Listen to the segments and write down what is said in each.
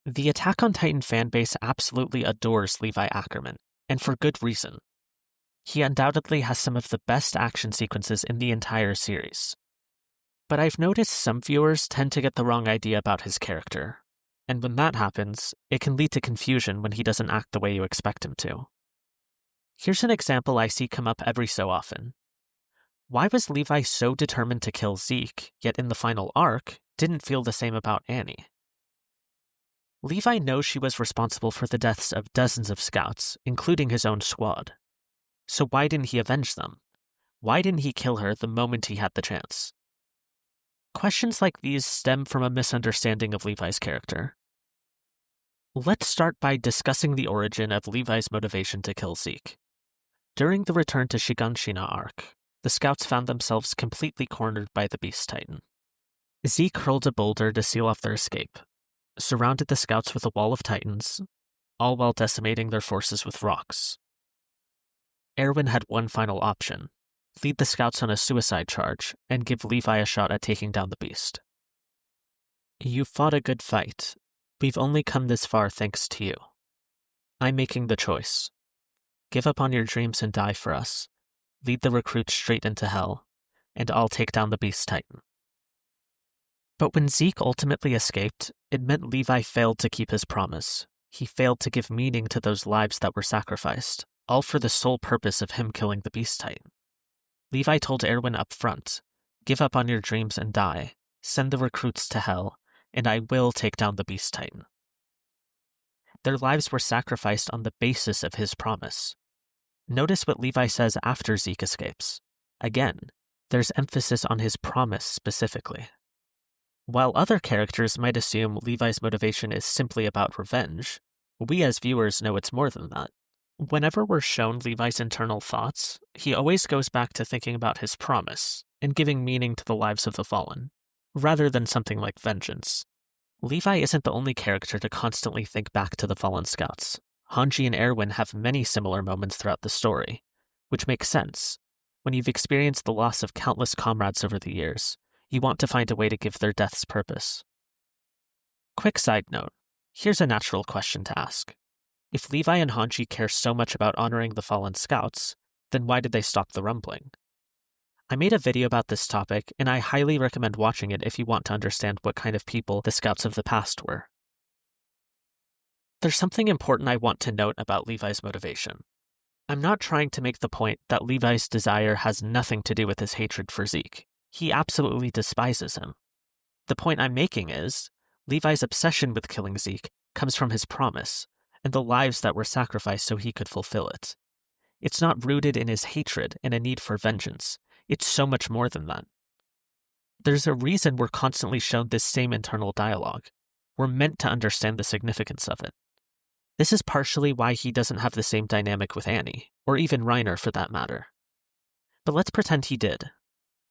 The Attack on Titan fanbase absolutely adores Levi Ackerman, and for good reason. He undoubtedly has some of the best action sequences in the entire series. But I've noticed some viewers tend to get the wrong idea about his character, and when that happens, it can lead to confusion when he doesn't act the way you expect him to. Here's an example I see come up every so often. Why was Levi so determined to kill Zeke, yet in the final arc, didn't feel the same about Annie? Levi knows she was responsible for the deaths of dozens of scouts, including his own squad. So why didn't he avenge them? Why didn't he kill her the moment he had the chance? Questions like these stem from a misunderstanding of Levi's character. Let's start by discussing the origin of Levi's motivation to kill Zeke. During the Return to Shiganshina arc, the scouts found themselves completely cornered by the Beast Titan. Zeke hurled a boulder to seal off their escape, surrounded the scouts with a wall of titans, all while decimating their forces with rocks. Erwin had one final option: lead the scouts on a suicide charge and give Levi a shot at taking down the beast. You fought a good fight. We've only come this far thanks to you. I'm making the choice. Give up on your dreams and die for us. Lead the recruits straight into hell, and I'll take down the Beast Titan. But when Zeke ultimately escaped, it meant Levi failed to keep his promise. He failed to give meaning to those lives that were sacrificed, all for the sole purpose of him killing the Beast Titan. Levi told Erwin up front, give up on your dreams and die, send the recruits to hell, and I will take down the Beast Titan. Their lives were sacrificed on the basis of his promise. Notice what Levi says after Zeke escapes. Again, there's emphasis on his promise specifically. While other characters might assume Levi's motivation is simply about revenge, we as viewers know it's more than that. Whenever we're shown Levi's internal thoughts, he always goes back to thinking about his promise and giving meaning to the lives of the fallen, rather than something like vengeance. Levi isn't the only character to constantly think back to the fallen scouts. Hanji and Erwin have many similar moments throughout the story, which makes sense. When you've experienced the loss of countless comrades over the years, you want to find a way to give their deaths purpose. Quick side note, here's a natural question to ask. If Levi and Hanji care so much about honoring the fallen scouts, then why did they stop the rumbling? I made a video about this topic, and I highly recommend watching it if you want to understand what kind of people the scouts of the past were. There's something important I want to note about Levi's motivation. I'm not trying to make the point that Levi's desire has nothing to do with his hatred for Zeke. He absolutely despises him. The point I'm making is, Levi's obsession with killing Zeke comes from his promise, and the lives that were sacrificed so he could fulfill it. It's not rooted in his hatred and a need for vengeance. It's so much more than that. There's a reason we're constantly shown this same internal dialogue. We're meant to understand the significance of it. This is partially why he doesn't have the same dynamic with Annie, or even Reiner for that matter. But let's pretend he did.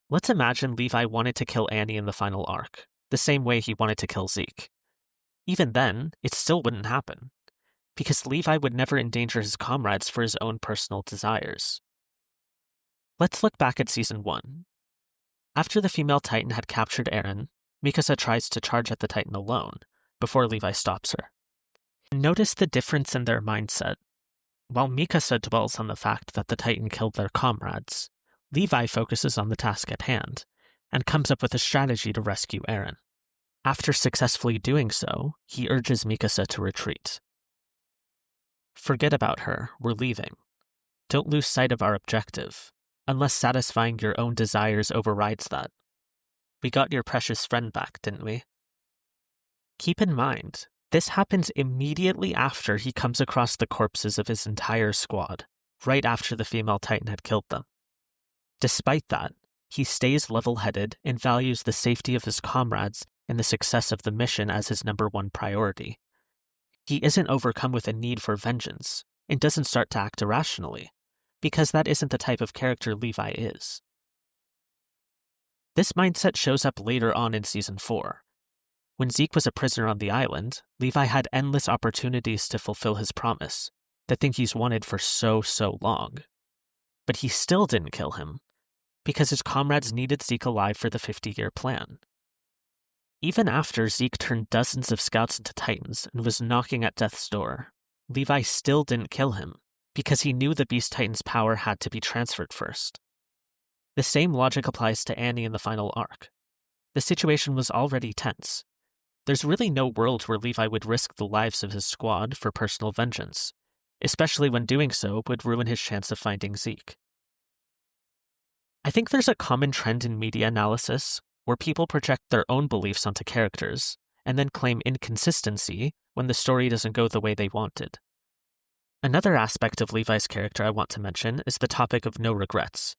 Let's imagine Levi wanted to kill Annie in the final arc, the same way he wanted to kill Zeke. Even then, it still wouldn't happen, because Levi would never endanger his comrades for his own personal desires. Let's look back at Season 1. After the female Titan had captured Eren, Mikasa tries to charge at the Titan alone, before Levi stops her. Notice the difference in their mindset. While Mikasa dwells on the fact that the Titan killed their comrades, Levi focuses on the task at hand, and comes up with a strategy to rescue Eren. After successfully doing so, he urges Mikasa to retreat. Forget about her, we're leaving. Don't lose sight of our objective, unless satisfying your own desires overrides that. We got your precious friend back, didn't we? Keep in mind, this happens immediately after he comes across the corpses of his entire squad, right after the female Titan had killed them. Despite that, he stays level-headed and values the safety of his comrades and the success of the mission as his #1 priority. He isn't overcome with a need for vengeance, and doesn't start to act irrationally, because that isn't the type of character Levi is. This mindset shows up later on in Season 4. When Zeke was a prisoner on the island, Levi had endless opportunities to fulfill his promise, the thing he's wanted for so long. But he still didn't kill him, because his comrades needed Zeke alive for the 50-year plan. Even after Zeke turned dozens of scouts into Titans and was knocking at death's door, Levi still didn't kill him, because he knew the Beast Titan's power had to be transferred first. The same logic applies to Annie in the final arc. The situation was already tense. There's really no world where Levi would risk the lives of his squad for personal vengeance, especially when doing so would ruin his chance of finding Zeke. I think there's a common trend in media analysis where people project their own beliefs onto characters and then claim inconsistency when the story doesn't go the way they wanted. Another aspect of Levi's character I want to mention is the topic of no regrets.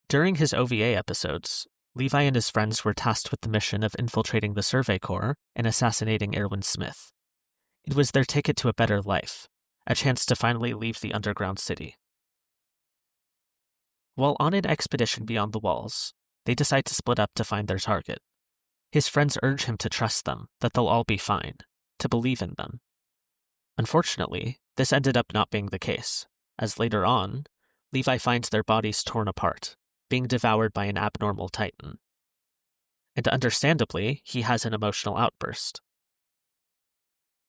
During his OVA episodes, Levi and his friends were tasked with the mission of infiltrating the Survey Corps and assassinating Erwin Smith. It was their ticket to a better life, a chance to finally leave the underground city. While on an expedition beyond the walls, they decide to split up to find their target. His friends urge him to trust them, that they'll all be fine, to believe in them. Unfortunately, this ended up not being the case, as later on, Levi finds their bodies torn apart, being devoured by an abnormal Titan. And understandably, he has an emotional outburst.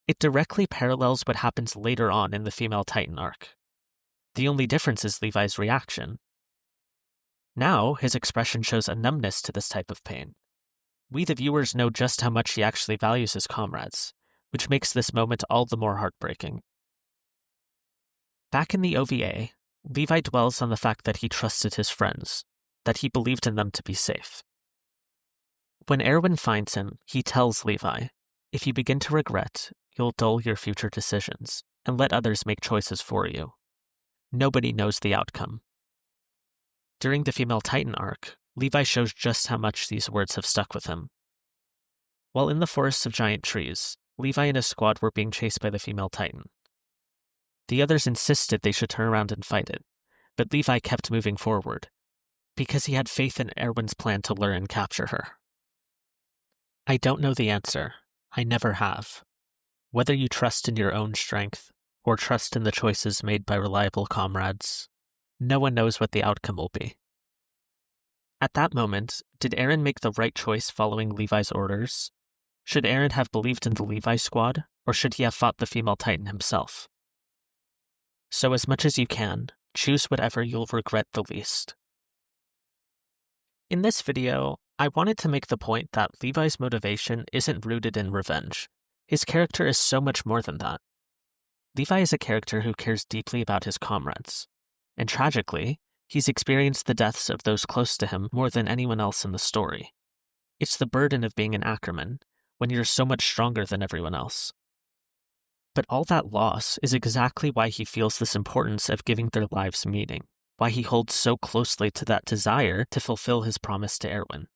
It directly parallels what happens later on in the female Titan arc. The only difference is Levi's reaction. Now, his expression shows a numbness to this type of pain. We the viewers know just how much he actually values his comrades, which makes this moment all the more heartbreaking. Back in the OVA, Levi dwells on the fact that he trusted his friends, that he believed in them to be safe. When Erwin finds him, he tells Levi, "If you begin to regret, you'll dull your future decisions and let others make choices for you. Nobody knows the outcome." During the female Titan arc, Levi shows just how much these words have stuck with him. While in the forests of giant trees, Levi and his squad were being chased by the female Titan. The others insisted they should turn around and fight it, but Levi kept moving forward, because he had faith in Erwin's plan to lure and capture her. I don't know the answer. I never have. Whether you trust in your own strength, or trust in the choices made by reliable comrades, no one knows what the outcome will be. At that moment, did Eren make the right choice following Levi's orders? Should Eren have believed in the Levi squad, or should he have fought the female Titan himself? So as much as you can, choose whatever you'll regret the least. In this video, I wanted to make the point that Levi's motivation isn't rooted in revenge. His character is so much more than that. Levi is a character who cares deeply about his comrades. And tragically, he's experienced the deaths of those close to him more than anyone else in the story. It's the burden of being an Ackerman, when you're so much stronger than everyone else. But all that loss is exactly why he feels this importance of giving their lives meaning, why he holds so closely to that desire to fulfill his promise to Erwin.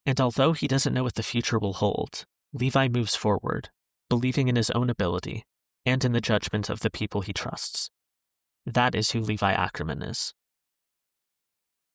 And although he doesn't know what the future will hold, Levi moves forward, believing in his own ability, and in the judgment of the people he trusts. That is who Levi Ackerman is.